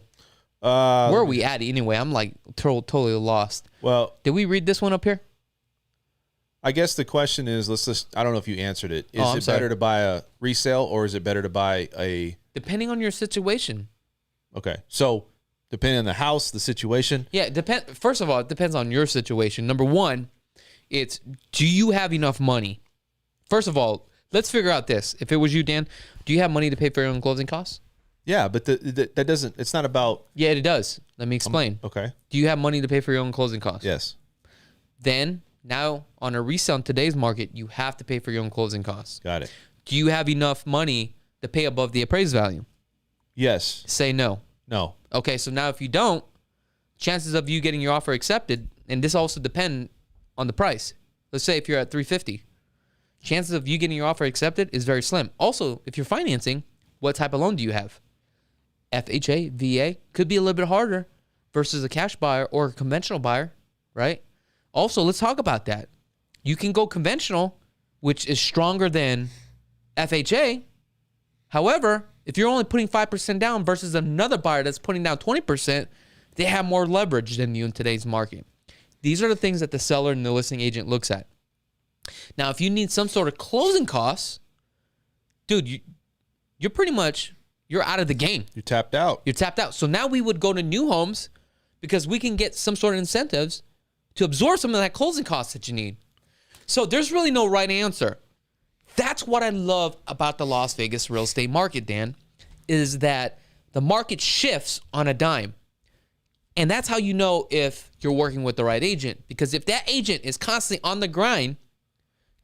Where are we at anyway? I'm like totally lost. Well, did we read this one up here? I guess the question is, I don't know if you answered it. Is it better to buy a resale or is it better to buy a... Depending on your situation. Okay. So, depending on the house, the situation? Yeah, first of all, it depends on your situation. Number one, it's, do you have enough money? First of all, let's figure out this. If it was you, Dan, do you have money to pay for your own closing costs? Yeah, but that doesn't, it's not about... Yeah, it does. Let me explain. Okay. Do you have money to pay for your own closing costs? Yes. Then... Now, on a resale in today's market, you have to pay for your own closing costs. Got it. Do you have enough money to pay above the appraised value? Yes. Say no. No. Okay, so now if you don't, chances of you getting your offer accepted, and this also depends on the price. Let's say if you're at $350, chances of you getting your offer accepted is very slim. Also, if you're financing, what type of loan do you have? FHA, VA, could be a little bit harder versus a cash buyer or a conventional buyer, right? Also, let's talk about that. You can go conventional, which is stronger than FHA. However, if you're only putting 5% down versus another buyer that's putting down 20%, they have more leverage than you in today's market. These are the things that the seller and the listing agent looks at. Now, if you need some sort of closing costs, dude, you're pretty much, you're out of the game. You're tapped out. You're tapped out. So now we would go to new homes because we can get some sort of incentives to absorb some of that closing costs that you need. So there's really no right answer. That's what I love about the Las Vegas real estate market, Dan, is that the market shifts on a dime. And that's how you know if you're working with the right agent. Because if that agent is constantly on the grind,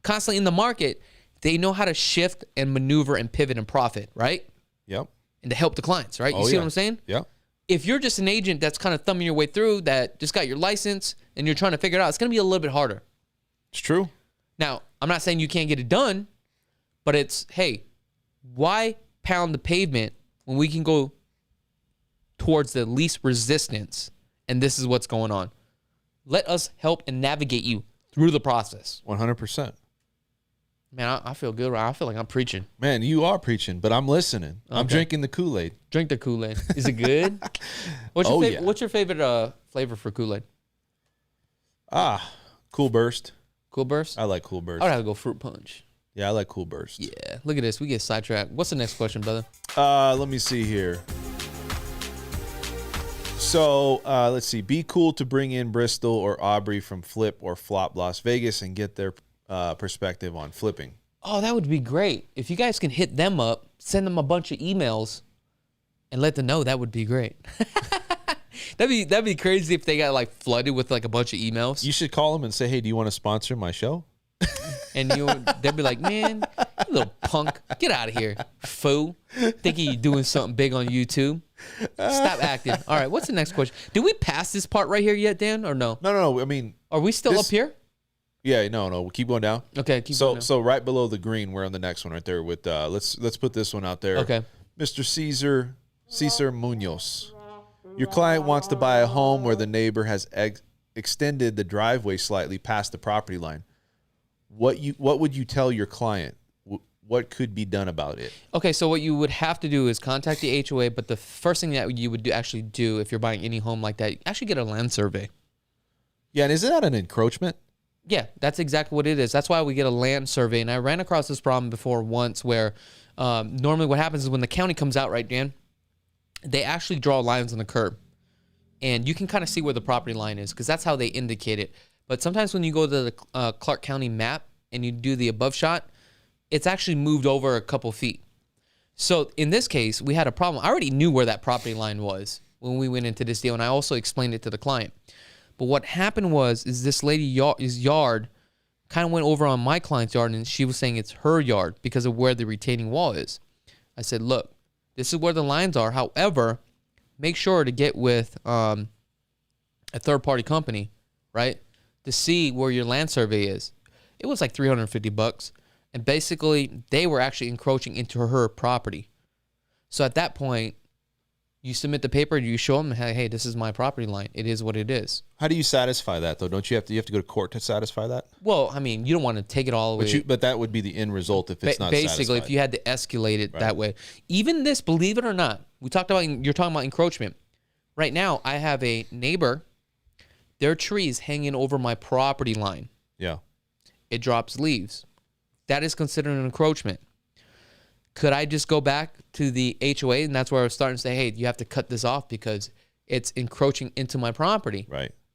constantly in the market, they know how to shift and maneuver and pivot and profit, right? Yep. And to help the clients, right? You see what I'm saying? Yeah. If you're just an agent that's kind of thumbing your way through, that just got your license and you're trying to figure it out, it's going to be a little bit harder. It's true. Now, I'm not saying you can't get it done, but it's, hey, why pound the pavement when we can go towards the least resistance? And this is what's going on. Let us help and navigate you through the process. 100%. Man, I feel good. I feel like I'm preaching. Man, you are preaching, but I'm listening. Okay. I'm drinking the Kool-Aid. Drink the Kool-Aid. Is it good? What's your favorite flavor for Kool-Aid? Cool Burst. Cool Burst? I like Cool Burst. I would have to go Fruit Punch. Yeah, I like Cool Burst. Yeah. Look at this. We get sidetracked. What's the next question, brother? Let me see here. So, let's see. Be cool to bring in Bristol or Aubrey from Flip or Flop Las Vegas and get their perspective on flipping. Oh, that would be great. If you guys can hit them up, send them a bunch of emails, and let them know, that would be great. That'd be crazy if they got like flooded with like a bunch of emails. You should call them and say, hey, do you want to sponsor my show? And they'd be like, man, you little punk, get out of here, fool. Thinking you're doing something big on YouTube. Stop acting. All right, what's the next question? Did we pass this part right here yet, Dan, or no? No. I mean, are we still up here? Yeah, no. We'll keep going down. Okay, keep going down. So right below the green, we're on the next one right there with let's put this one out there. Okay. Mr. Cesar Munoz. Your client wants to buy a home where the neighbor has extended the driveway slightly past the property line. What would you tell your client? What could be done about it? Okay, so what you would have to do is contact the HOA, but the first thing that you would do if you're buying any home like that, actually get a land survey. Yeah, and isn't that an encroachment? Yeah, that's exactly what it is. That's why we get a land survey. And I ran across this problem before once where normally what happens is when the county comes out, right, Dan, they actually draw lines on the curb. And you can kind of see where the property line is because that's how they indicate it. But sometimes when you go to the Clark County map and you do the above shot, it's actually moved over a couple feet. So in this case, we had a problem. I already knew where that property line was when we went into this deal, and I also explained it to the client. But what happened is this lady's yard kind of went over on my client's yard, and she was saying it's her yard because of where the retaining wall is. I said, look, this is where the lines are. However, make sure to get with a third-party company, right, to see where your land survey is. It was like $350. And basically, they were actually encroaching into her property. So at that point, You submit the paper, you show them, hey, this is my property line. It is what it is. How do you satisfy that though? Don't you have to go to court to satisfy that? Well, I mean, you don't want to take it all the way. But that would be the end result if it's not basically satisfied. if you had to escalate it that way. Even this, believe it or not, you're talking about encroachment. Right now, I have a neighbor. Their trees hanging over my property line. Yeah. It drops leaves. That is considered an encroachment. Could I just go back to the HOA, and that's where I was starting to say, hey, you have to cut this off because it's encroaching into my property.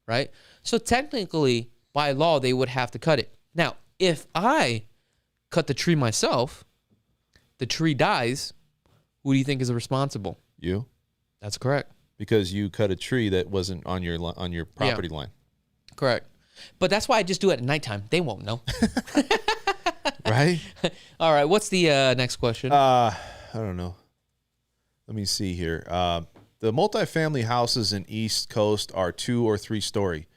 Right? So technically, by law, they would have to cut it. Now, if I cut the tree myself, the tree dies, who do you think is responsible? You. That's correct. Because you cut a tree that wasn't on your property line. Correct. But that's why I just do it at nighttime. They won't know. Right? All right. What's the next question? I don't know. Let me see here. The multifamily houses in East Coast are 2 or 3 story.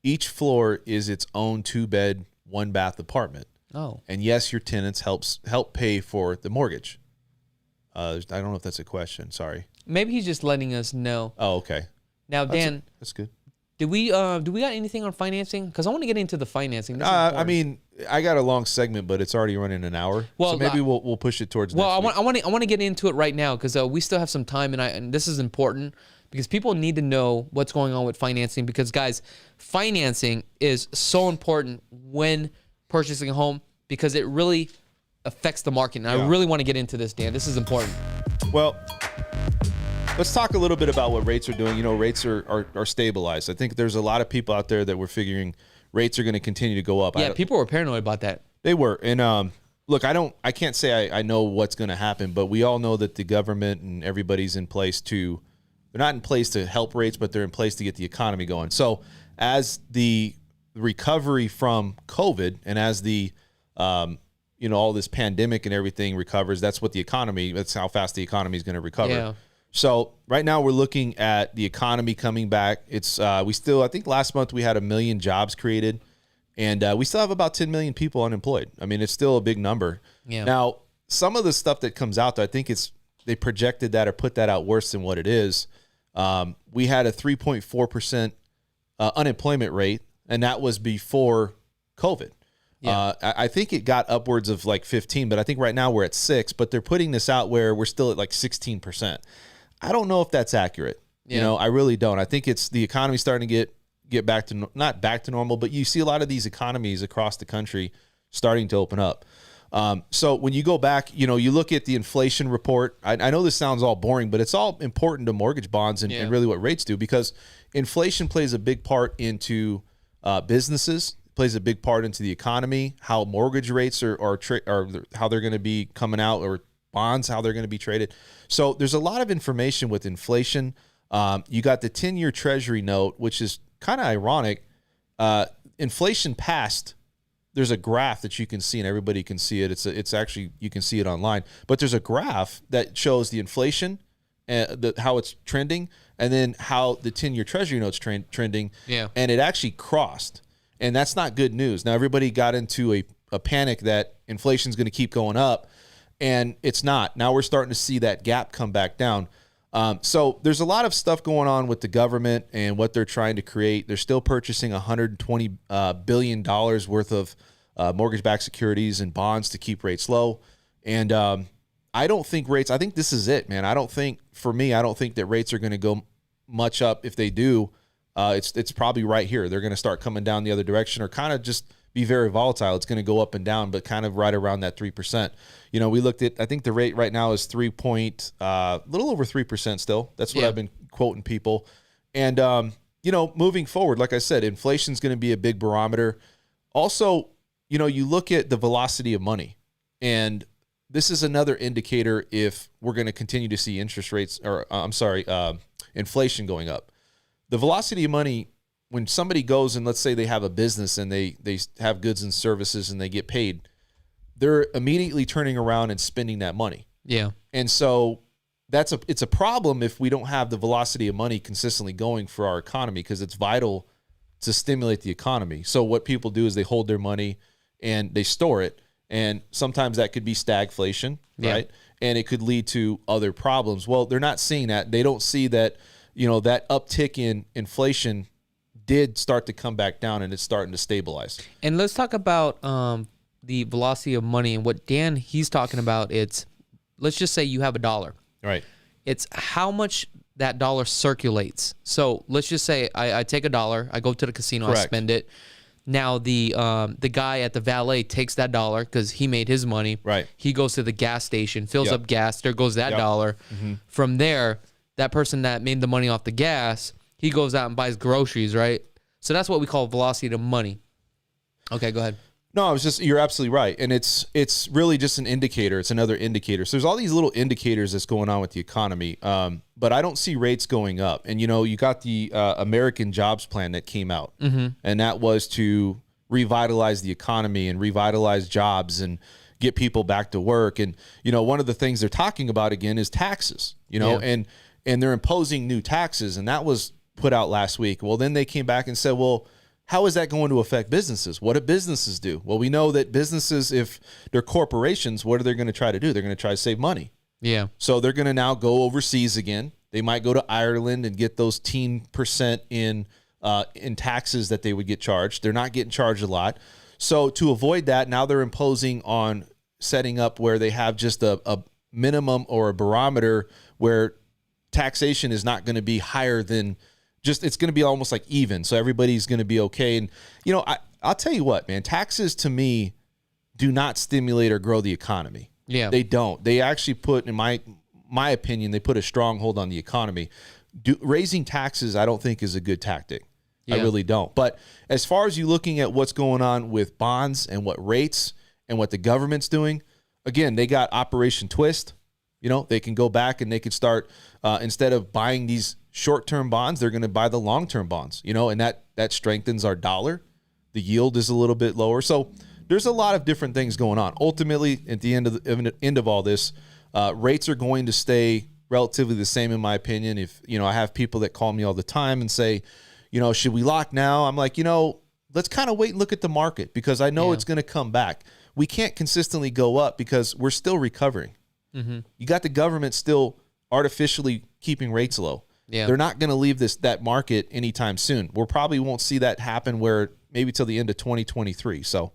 Each floor is its own 2-bed, 1-bath apartment. Oh. And yes, your tenants help pay for the mortgage. I don't know if that's a question. Sorry. Maybe he's just letting us know. Oh, okay. Now, Dan, that's good. Do we got anything on financing? Because I want to get into the financing. I mean, I got a long segment, but it's already running an hour. Well, so maybe we'll push it towards. Well, next week. I want to get into it right now because we still have some time, and this is important because people need to know what's going on with financing. Because guys, financing is so important when purchasing a home because it really affects the market. And I really want to get into this, Dan. This is important. Well, let's talk a little bit about what rates are doing. You know, rates are stabilized. I think there's a lot of people out there that were figuring rates are going to continue to go up. Yeah, people were paranoid about that. They were. And look, I can't say I know what's going to happen, but we all know that the government and everybody's in place they're not in place to help rates, but they're in place to get the economy going. So as the recovery from COVID and as the all this pandemic and everything recovers, that's how fast the economy is going to recover. Yeah. So right now we're looking at the economy coming back. It's I think last month we had 1 million jobs created, and we still have about 10 million people unemployed. I mean, it's still a big number. Yeah. Now, some of the stuff that comes out, though, I think they projected that or put that out worse than what it is. We had a 3.4% unemployment rate, and that was before COVID. Yeah. I think it got upwards of like 15, but I think right now we're at 6, but they're putting this out where we're still at like 16%. I don't know if that's accurate. Yeah. You know, I really don't. I think it's the economy starting to get back to, not back to normal, but you see a lot of these economies across the country starting to open up. So when you go back, you look at the inflation report. I know this sounds all boring, but it's all important to mortgage bonds and really what rates do, because inflation plays a big part into businesses, plays a big part into the economy, how mortgage rates are how they're going to be coming out, or bonds, how they're going to be traded. So there's a lot of information with inflation. You got the 10-year Treasury note, which is kind of ironic. Inflation passed. There's a graph that you can see, and everybody can see it. It's actually, you can see it online. But there's a graph that shows the inflation, how it's trending, and then how the 10-year Treasury note's trending. Yeah. And it actually crossed. And that's not good news. Now, everybody got into a panic that inflation's going to keep going up, and it's not. Now we're starting to see that gap come back down. So there's a lot of stuff going on with the government and what they're trying to create. They're still purchasing $120 billion worth of mortgage-backed securities and bonds to keep rates low. And I don't think I think this is it, man. I don't think that rates are going to go much up. If they do, it's probably right here. They're going to start coming down the other direction, or kind of just be very volatile. It's going to go up and down, but kind of right around that 3%. We looked at, I think the rate right now is little over 3% still. That's what I've been quoting people. And, moving forward, like I said, inflation's going to be a big barometer. Also, you look at the velocity of money, and this is another indicator if we're going to continue to see inflation going up. The velocity of money, when somebody goes and let's say they have a business and they have goods and services and they get paid, they're immediately turning around and spending that money. Yeah. And so it's a problem if we don't have the velocity of money consistently going for our economy, because it's vital to stimulate the economy. So what people do is they hold their money and they store it. And sometimes that could be stagflation, right? and it could lead to other problems. Well, they're not seeing that. They don't see that, that uptick in inflation did start to come back down, and it's starting to stabilize. And let's talk about the velocity of money, and what he's talking about. Let's just say you have $1. Right. It's how much that dollar circulates. So let's just say I take $1, I go to the casino, Correct. I spend it. Now the guy at the valet takes that $1 because he made his money. Right. He goes to the gas station, fills up gas. There goes that $1. From there, that person that made the money off the gas, he goes out and buys groceries, right? So that's what we call velocity of money. Okay, go ahead. No, you're absolutely right. And it's really just an indicator. It's another indicator. So there's all these little indicators that's going on with the economy. But I don't see rates going up. And, you got the American Jobs Plan that came out. And that was to revitalize the economy and revitalize jobs and get people back to work. And, one of the things they're talking about again is taxes, and they're imposing new taxes. And that was put out last week. Well, then they came back and said, well, how is that going to affect businesses? What do businesses do? Well, we know that businesses, if they're corporations, what are they going to try to do? They're going to try to save money. Yeah. So they're going to now go overseas again. They might go to Ireland and get those 10% in taxes that they would get charged. They're not getting charged a lot. So to avoid that, now they're imposing on setting up where they have just a minimum or a barometer where taxation is not going to be higher than it's going to be almost like even. So everybody's going to be okay. And, I'll tell you what, man, taxes to me do not stimulate or grow the economy. Yeah. They don't. They actually put, in my opinion, they put a stronghold on the economy. Raising taxes, I don't think is a good tactic. I really don't. But as far as you looking at what's going on with bonds and what rates and what the government's doing, again, they got Operation Twist. They can go back and they can start, instead of buying these short-term bonds, they're going to buy the long-term bonds, and that strengthens our dollar. The yield is a little bit lower. So there's a lot of different things going on. Ultimately, at the end of all this, rates are going to stay relatively the same, in my opinion. If, I have people that call me all the time and say, should we lock now? I'm like, let's kind of wait and look at the market, because I know it's going to come back. We can't consistently go up because we're still recovering. You got the government still artificially keeping rates low. Yeah. They're not going to leave that market anytime soon. We probably won't see that happen where maybe till the end of 2023. So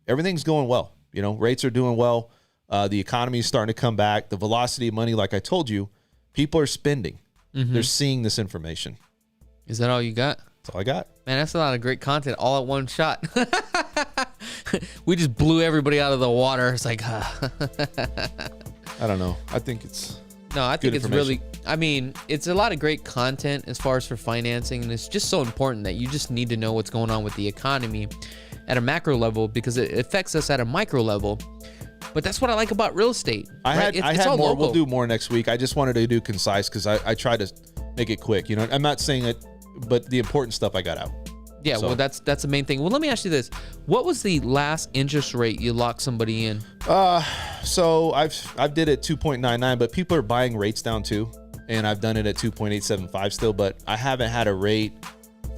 everything's going well. Rates are doing well. The economy is starting to come back. The velocity of money, like I told you, people are spending. They're seeing this information. Is that all you got? That's all I got. Man, that's a lot of great content all at one shot. We just blew everybody out of the water. It's like, I don't know. I think it's... No, I think it's really, it's a lot of great content as far as for financing. And it's just so important that you just need to know what's going on with the economy at a macro level, because it affects us at a micro level. But that's what I like about real estate. I had more. Local. We'll do more next week. I just wanted to do concise because I try to make it quick. I'm not saying it, but the important stuff I got out. Yeah, so. Well, that's the main thing. Well, let me ask you this: what was the last interest rate you locked somebody in? So I've did it 2.99, but people are buying rates down too, and I've done it at 2.875 still. But I haven't had a rate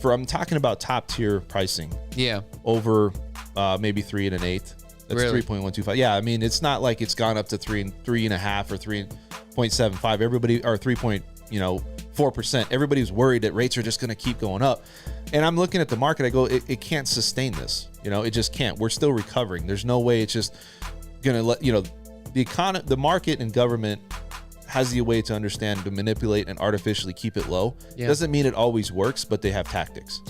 I'm talking about top tier pricing. Yeah, over maybe 3 1/8. That's really? 3.125. Yeah, it's not like it's gone up to 3.5 or 3.75. Everybody or 3.4%. Everybody's worried that rates are just going to keep going up. And I'm looking at the market. I go, it can't sustain this. It just can't. We're still recovering. There's no way it's just going to let, the market and government has the way to understand, to manipulate and artificially keep it low. Yeah. Doesn't mean it always works, but they have tactics.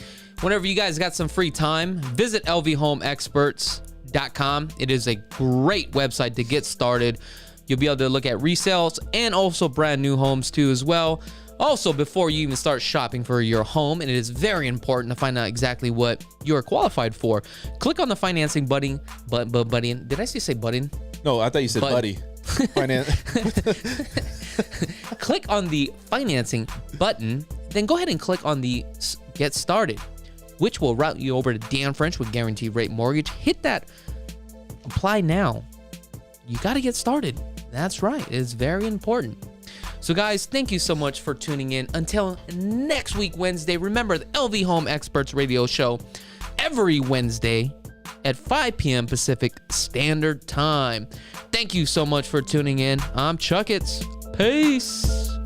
Whenever you guys got some free time, visit lvhomeexperts.com. It is a great website to get started. You'll be able to look at resales and also brand new homes too as well. Also, before you even start shopping for your home, and it is very important to find out exactly what you're qualified for, click on the financing button. Did I say button? No, I thought you said buddy. Click on the financing button, then go ahead and click on the get started, which will route you over to Dan French with Guaranteed Rate Mortgage. Hit that apply now. You got to get started. That's right. It is very important. So guys, thank you so much for tuning in. Until next week, Wednesday, remember the LV Home Experts Radio Show every Wednesday at 5 p.m. Pacific Standard Time. Thank you so much for tuning in. I'm Chakits. Peace.